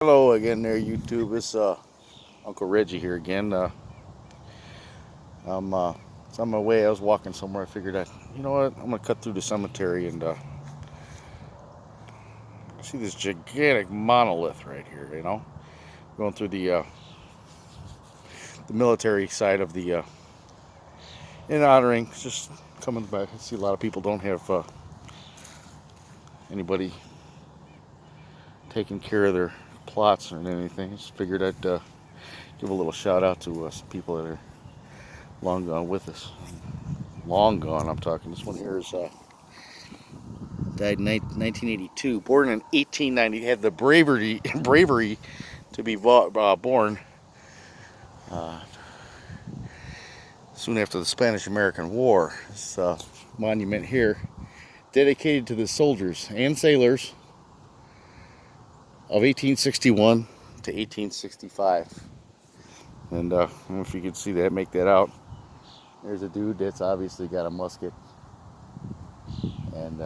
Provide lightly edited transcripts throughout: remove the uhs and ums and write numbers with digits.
Hello again there, YouTube. It's Uncle Reggie here again. It's on my way. I was walking somewhere. I figured you know what, I'm gonna cut through the cemetery and see this gigantic monolith right here. Going through the military side of the in honoring. Just coming by. I see a lot of people don't have anybody taking care of their plots or anything. Just figured I'd give a little shout out to some people that are long gone with us. Long gone, I'm talking. This one here is died in 1982. Born in 1890. Had the bravery to be born uh, soon after the Spanish-American War. This monument here, dedicated to the soldiers and sailors of 1861 to 1865. And I don't know if you can see that, make that out. There's a dude that's obviously got a musket and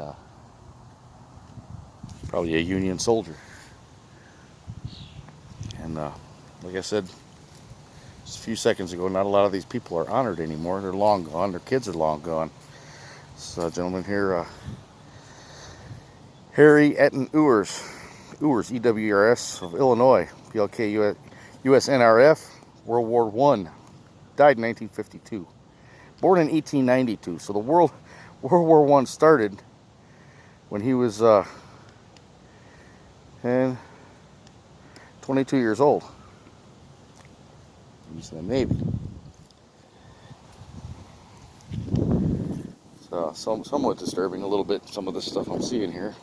probably a Union soldier. And like I said just a few seconds ago, not a lot of these people are honored anymore. They're long gone. Their kids are long gone. This gentleman here, Harry Etten Ewers, E-W-E-R-S, of Illinois, PLK USNRF, World War I, died in 1952. Born in 1892. So the World War I started when he was 22 years old. He's in the Navy. So somewhat disturbing a little bit, some of the stuff I'm seeing here.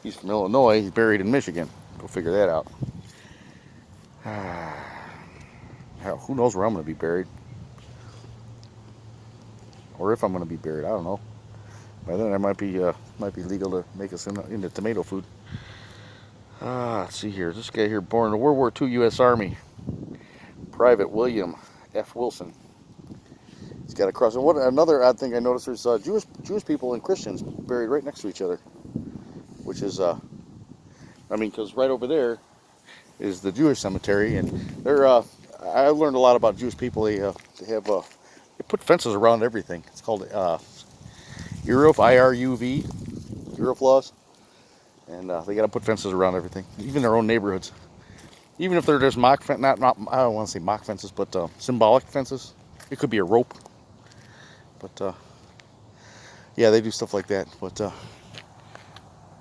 He's from Illinois. He's buried in Michigan. Go figure that out. Hell, who knows where I'm going to be buried? Or if I'm going to be buried, I don't know. By then, I might be legal to make us into tomato food. Let's see here. This guy here, born in the World War II U.S. Army, Private William F. Wilson. He's got a cross. And another odd thing I noticed, there's Jewish people and Christians buried right next to each other, which is, because right over there is the Jewish cemetery, and I learned a lot about Jewish people. They put fences around everything. It's called Eruv, I-R-U-V, Eruv laws, and they got to put fences around everything, even their own neighborhoods. Even if they're just not I don't want to say mock fences, but symbolic fences. It could be a rope, but yeah, they do stuff like that. But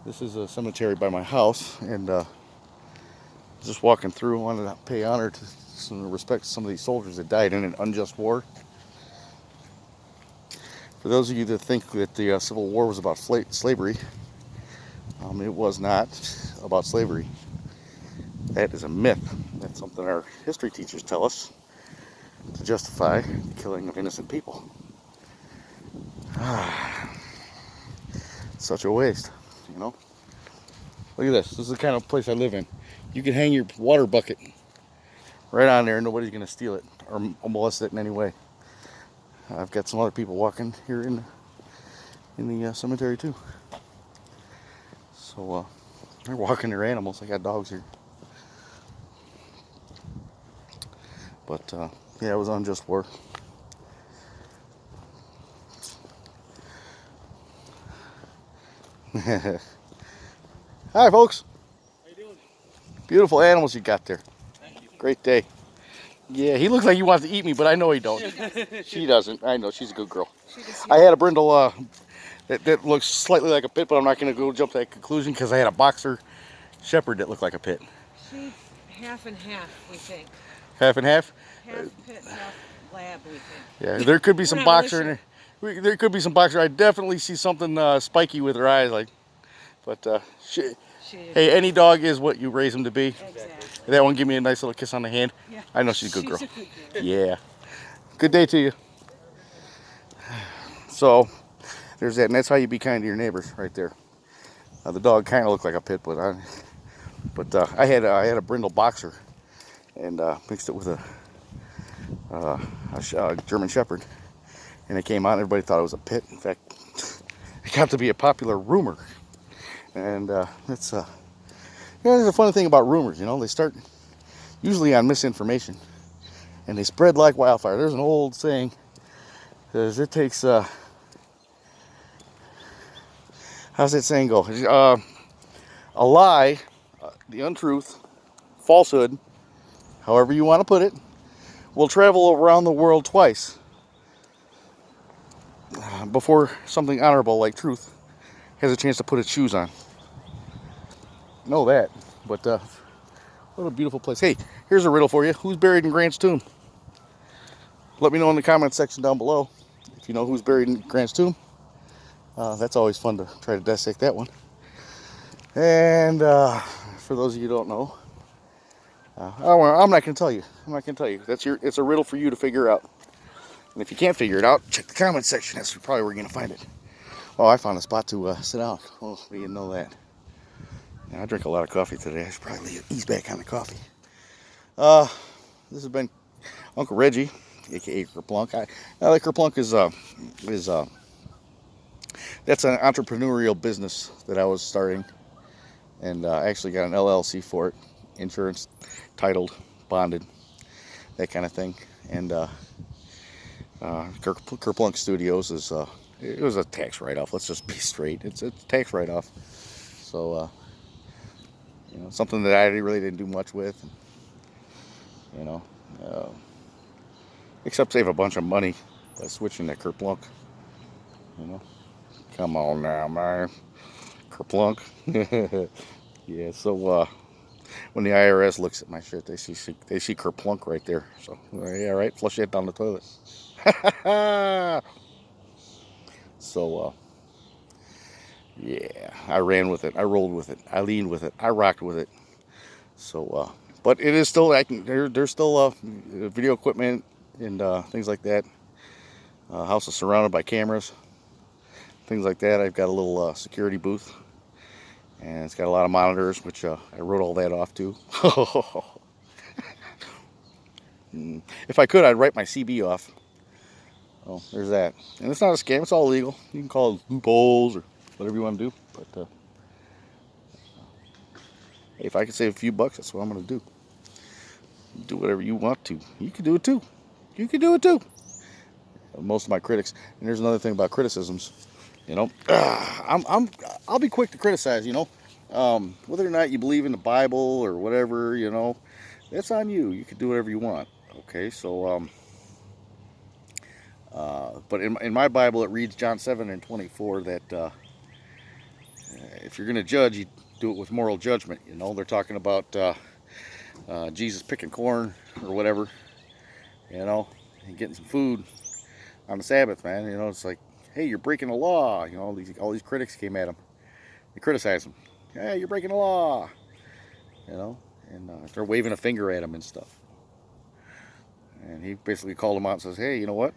this is a cemetery by my house, and just walking through, wanted to pay honor to some respect to some of these soldiers that died in an unjust war. For those of you that think that the Civil War was about slavery, it was not about slavery. That is a myth. That's something our history teachers tell us to justify the killing of innocent people. Such a waste, you know. Look at this. This is the kind of place I live in. You can hang your water bucket right on there, and nobody's going to steal it or molest it in any way. I've got some other people walking here in the cemetery too. So they're walking their animals. I got dogs here. But yeah, it was unjust war. Hi, folks. How you doing? Beautiful animals you got there. Thank you. Great day. Yeah, he looks like he wants to eat me, but I know he don't. She doesn't. I know, she's a good girl. I had a brindle that looks slightly like a pit, but I'm not going to go jump to that conclusion because I had a boxer shepherd that looked like a pit. She's half and half, we think. Half and half? Half pit, half lab, we think. Yeah, there could be some not boxer really in there. There could be some boxer. I definitely see something spiky with her eyes, like. But hey, any dog is what you raise them to be. Exactly. That one give me a nice little kiss on the hand. Yeah. I know she's a good girl. A good girl. Yeah. Good day to you. So there's that, and that's how you be kind to your neighbors, right there. The dog kind of looked like a pit, but I had a brindle boxer, and mixed it with a German Shepherd, and it came out. And everybody thought it was a pit. In fact, it got to be a popular rumor, and it's there's a funny thing about rumors. They start usually on misinformation, and they spread like wildfire. There's an old saying, says it takes how's that saying go? A lie, the untruth, falsehood, however you want to put it, will travel around the world twice before something honorable like truth has a chance to put its shoes on. Know that. But what a beautiful place. Hey, here's a riddle for you. Who's buried in Grant's tomb? Let me know in the comments section down below if you know who's buried in Grant's tomb. That's always fun to try to dissect that one. And for those of you who don't know, I'm not going to tell you. I'm not going to tell you. It's a riddle for you to figure out. And if you can't figure it out, check the comment section. That's probably where you're going to find it. Oh, I found a spot to sit down. Oh, we didn't know that. Yeah, I drink a lot of coffee today. I should probably ease back on the coffee. This has been Uncle Reggie, aka Kerplunk. I like Kerplunk is that's an entrepreneurial business that I was starting, and I actually got an LLC for it, insurance, titled, bonded, that kind of thing. And Kerplunk Studios is it was a tax write-off. Let's just be straight. It's a tax write-off. So something that I really didn't do much with. You know, uh, except save a bunch of money by switching to Kerplunk. Come on now, man, Kerplunk. Yeah. So when the IRS looks at my shit, they see Kerplunk right there. So yeah, right. Flush it down the toilet. So yeah, I ran with it. I rolled with it. I leaned with it. I rocked with it. So, but it is still acting. There's still video equipment and things like that. House is surrounded by cameras, things like that. I've got a little security booth, and it's got a lot of monitors, which I wrote all that off too. If I could, I'd write my CB off. Oh, there's that. And it's not a scam. It's all legal. You can call it loopholes or whatever you want to do. But hey, if I could save a few bucks, that's what I'm going to do. Do whatever you want to. You can do it too. You can do it too. Most of my critics, and there's another thing about criticisms. I'll be quick to criticize. Whether or not you believe in the Bible or whatever, that's on you. You can do whatever you want. Okay, so but in my Bible it reads John 7:24 that if you're going to judge, you do it with moral judgment. They're talking about Jesus picking corn or whatever, and getting some food on the Sabbath, man. It's like, hey, you're breaking the law. All these critics came at him. They criticized him. Hey, you're breaking the law. And they're waving a finger at him and stuff. And he basically called him out and says, hey, you know what?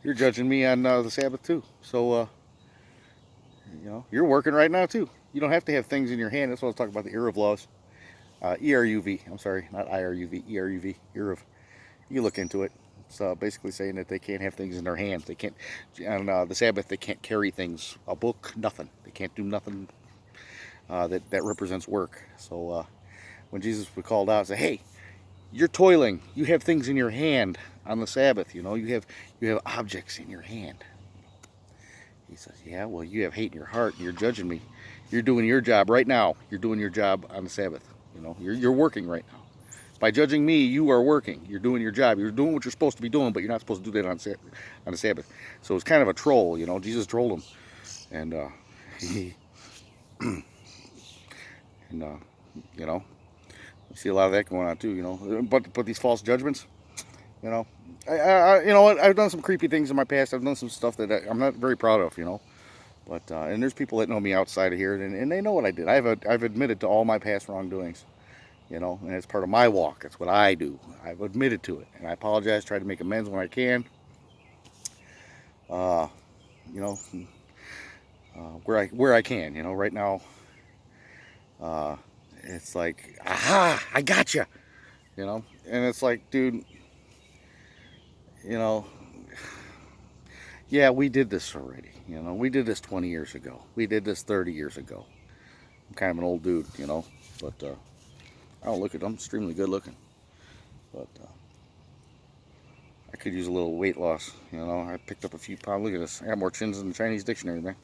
You're judging me on the Sabbath too. So, you're working right now too. You don't have to have things in your hand. That's what I was talking about, the Eruv laws. ERUV. I'm sorry, not IRUV. ERUV. Eruv. You look into it. It's basically saying that they can't have things in their hands. They can't, on the Sabbath, they can't carry things, a book, nothing. They can't do nothing that represents work. So when Jesus was called out, say, hey, you're toiling. You have things in your hand on the Sabbath. You have objects in your hand. He says, yeah, well, you have hate in your heart, and you're judging me. You're doing your job right now. You're doing your job on the Sabbath. You're working right now. By judging me, you are working. You're doing your job. You're doing what you're supposed to be doing, but you're not supposed to do that on the Sabbath. So it's kind of a troll, Jesus trolled him, and he, and you see a lot of that going on too. But these false judgments, I've done some creepy things in my past. I've done some stuff that I'm not very proud of, But and there's people that know me outside of here, and they know what I did. I've admitted to all my past wrongdoings. And it's part of my walk. That's what I do. I've admitted to it, and I apologize. Try to make amends when I can. Where I can. Right now, it's like, aha, I got you. And it's like, dude, yeah, we did this already. We did this 20 years ago. We did this 30 years ago. I'm kind of an old dude, you know, but I don't look it. I'm extremely good looking, but I could use a little weight loss. You know, I picked up a few pounds. Look at this. I got more chins than the Chinese dictionary, man,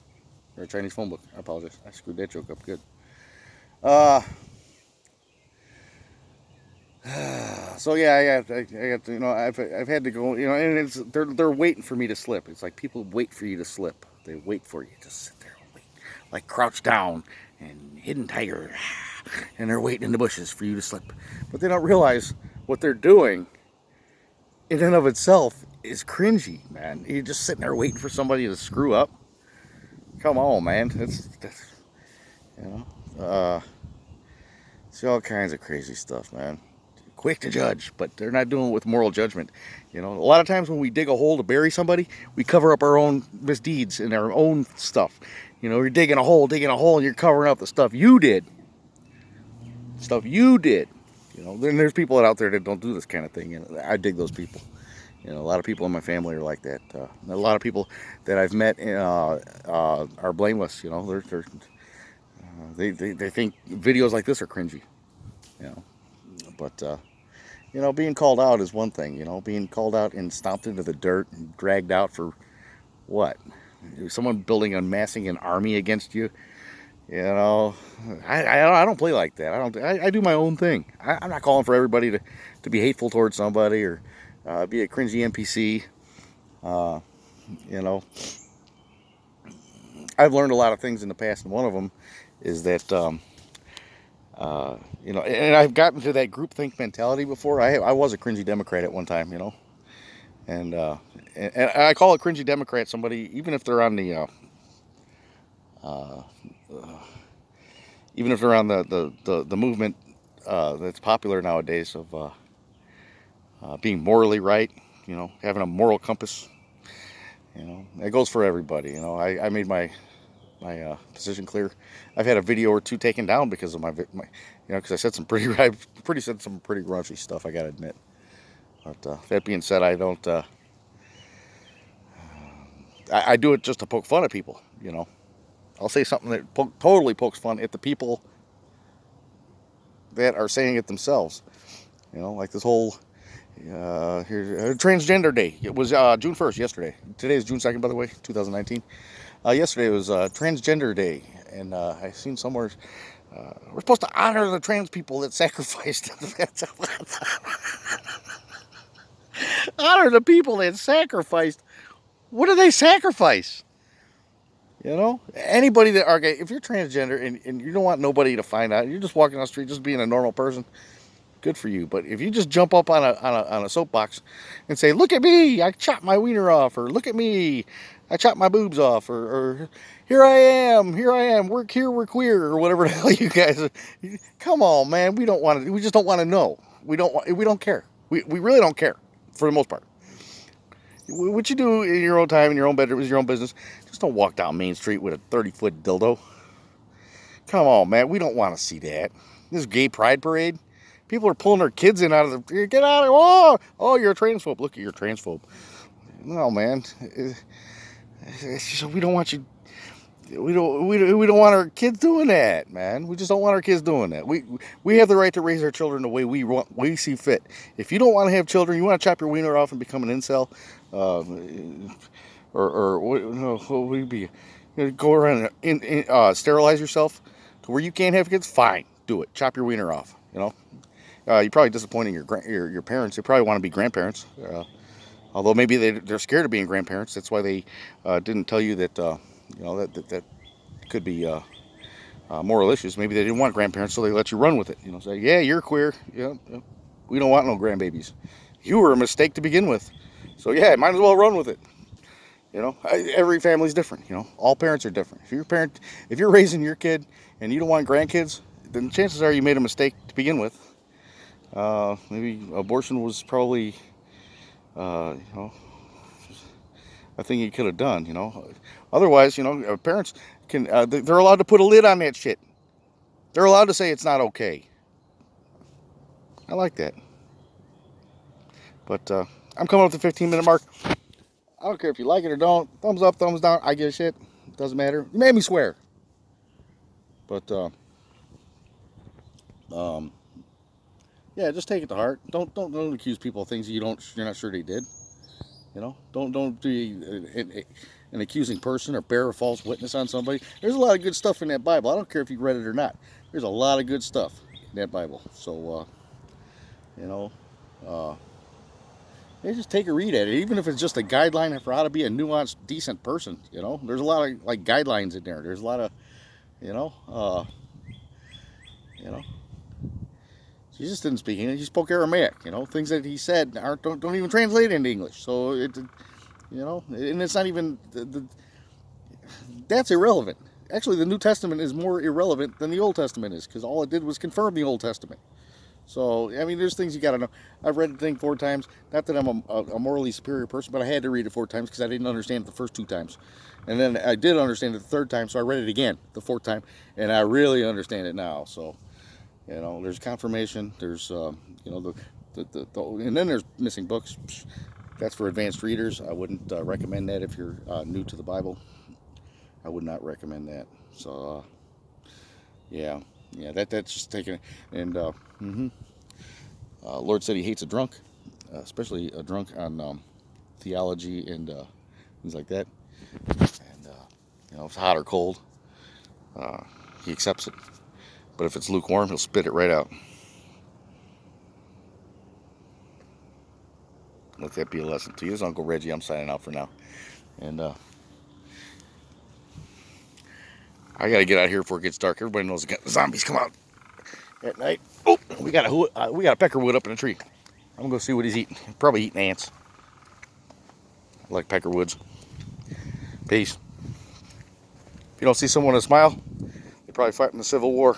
or a Chinese phone book. I apologize. I screwed that joke up good. Uh, so yeah, I got to, you know, I've had to go, you know, and it's they're waiting for me to slip. It's like people wait for you to slip. They wait for you to sit there and wait, like crouched down and hidden tiger, and they're waiting in the bushes for you to slip. But they don't realize what they're doing in and of itself is cringy, man. You're just sitting there waiting for somebody to screw up. Come on, man. That's you know, see all kinds of crazy stuff, man. Quick to judge, but they're not doing it with moral judgment. You know, a lot of times when we dig a hole to bury somebody, we cover up our own misdeeds and our own stuff. You know, you're digging a hole, and you're covering up the stuff you did. Stuff you did. You know, then there's people out there that don't do this kind of thing, and I dig those people. You know, a lot of people in my family are like that. A lot of people that I've met are blameless. You know, they think videos like this are cringy. You know, but you know, being called out is one thing. You know, being called out and stomped into the dirt and dragged out for what? Someone building and massing an army against you. You know, I don't play like that. I do my own thing. I'm not calling for everybody to be hateful towards somebody or be a cringy NPC. Uh, you know, I've learned a lot of things in the past, and one of them is that you know, and I've gotten to that groupthink mentality before. I was a cringy Democrat at one time, you know, and and I call it cringy Democrat somebody even if they're on the uh, even if they're on the movement that's popular nowadays of being morally right, you know, having a moral compass. You know, it goes for everybody. You know, I made my position clear. I've had a video or two taken down because of my you know, because I said some pretty I pretty said some pretty raunchy stuff. I gotta admit. But that being said, I don't. I do it just to poke fun at people. You know, I'll say something that totally pokes fun at the people that are saying it themselves. You know, like this whole Transgender Day. It was June 1st yesterday. Today is June 2nd, by the way, 2019. Yesterday was Transgender Day, and I seen somewhere we're supposed to honor the trans people that sacrificed. Honor the people that sacrificed. What do they sacrifice? You know, anybody that okay, if you're transgender and you don't want nobody to find out, you're just walking on the street, just being a normal person. Good for you. But if you just jump up on a soapbox and say, "Look at me, I chopped my wiener off," or "Look at me, I chopped my boobs off," or here I am, we're here, we're queer," or whatever the hell you guys. Are. Come on, man. We don't want to. We just don't want to know. We don't care. We really don't care for the most part. What you do in your own time in your own bedroom is your own business. Just don't walk down Main Street with a 30-foot dildo. Come on, man. We don't want to see that. This gay pride parade. People are pulling their kids in out of the. Get out of here! Oh, you're a transphobe. Look at you're a transphobe. No, man. We don't want you. We don't want our kids doing that, man. We just don't want our kids doing that. We have the right to raise our children the way we see fit. If you don't want to have children, you want to chop your wiener off and become an incel, uh, or what? No, what would it be? Go around and sterilize yourself to where you can't have kids. Fine, do it. Chop your wiener off. You know. You're probably disappointing your parents. They probably want to be grandparents. Although maybe they're scared of being grandparents. That's why they didn't tell you that you know that could be moral issues. Maybe they didn't want grandparents, so they let you run with it. You know, say, yeah, you're queer. Yeah, yeah. We don't want no grandbabies. You were a mistake to begin with. So yeah, might as well run with it. You know, every family's different. You know, all parents are different. If you're raising your kid and you don't want grandkids, then chances are you made a mistake to begin with. Maybe abortion was probably, you know, a thing you could have done. You know, otherwise, you know, parents can they're allowed to put a lid on that shit. They're allowed to say it's not okay. I like that. But I'm coming up to the 15-minute mark. I don't care if you like it or don't. Thumbs up, thumbs down. I give a shit. Doesn't matter. You made me swear. But Um, yeah, just take it to heart. Don't accuse people of things you're not sure they did. You know, don't be an accusing person or bear a false witness on somebody. There's a lot of good stuff in that Bible. I don't care if you read it or not. There's a lot of good stuff in that Bible. So you know, uh, yeah, just take a read at it, even if it's just a guideline for how to be a nuanced, decent person. You know, there's a lot of like guidelines in there. There's a lot of you know, you know. Jesus didn't speak English. He spoke Aramaic. You know, things that he said don't even translate into English. So you know, and it's not even that's irrelevant. Actually, the New Testament is more irrelevant than the Old Testament is because all it did was confirm the Old Testament. So, I mean, there's things you got to know. I've read the thing 4 times. Not that I'm a morally superior person, but I had to read it 4 times because I didn't understand it the first 2 times. And then I did understand it the third time, so I read it again the fourth time, and I really understand it now. So, you know, there's confirmation. There's, you know, and then there's missing books. That's for advanced readers. I wouldn't recommend that if you're new to the Bible. I would not recommend that. So, yeah, that's just taking it. And Lord said He hates a drunk, especially a drunk on theology and things like that. And you know, if it's hot or cold, He accepts it. But if it's lukewarm, He'll spit it right out. Let that be a lesson to you. This is Uncle Reggie. I'm signing out for now. And I gotta get out of here before it gets dark. Everybody knows the zombies come out at night. Oh, we got a peckerwood up in a tree. I'm gonna go see what he's eating. Probably eating ants. I like peckerwoods. Peace. If you don't see someone to smile, they're probably fighting the Civil War.